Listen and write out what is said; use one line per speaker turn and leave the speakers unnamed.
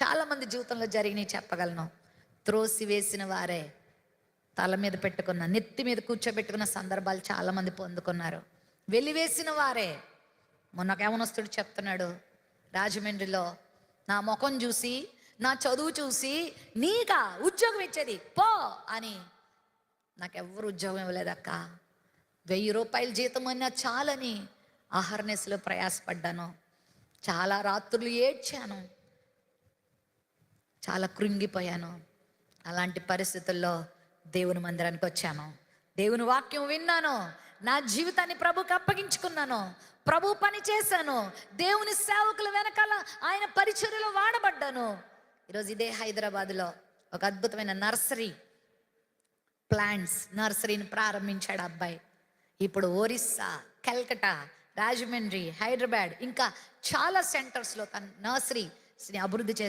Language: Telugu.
చాలామంది జీవితంలో జరిగినవి చెప్పగలను. త్రోసివేసిన వారే తల మీద పెట్టుకున్న, నెత్తి మీద కూర్చోబెట్టుకున్న సందర్భాలు చాలామంది పొందుకున్నారు. వెలివేసిన వారే. మొన్న ఒక యవనస్తుడు చెప్తున్నాడు రాజమండ్రిలో, నా ముఖం చూసి, నా చదువు చూసి నీకా ఉద్యోగం ఇచ్చేది పో అని. నాకెవ్వరు ఉద్యోగం ఇవ్వలేదక్క, 1000 రూపాయల జీతం అన్నా చాలని అహర్నెస్లో ప్రయాసపడ్డాను. చాలా రాత్రులు ఏడ్చాను, చాలా కృంగిపోయాను. అలాంటి పరిస్థితుల్లో దేవుని మందిరానికి వచ్చాను, దేవుని వాక్యం విన్నాను, నా జీవితాన్ని ప్రభుకి అప్పగించుకున్నాను, ప్రభు పని చేశాను, దేవుని సేవకుల వెనకాల ఆయన పరిచర్యలో వాడబడ్డాను. ఈరోజు ఇదే హైదరాబాద్లో ఒక అద్భుతమైన నర్సరీని ప్రారంభించాడు అబ్బాయి. ఇప్పుడు ఒరిస్సా, కల్కటా, రాజమండ్రి, హైదరాబాద్ ఇంకా చాలా సెంటర్స్లో తన నర్సరీని అభివృద్ధి చేశాడు.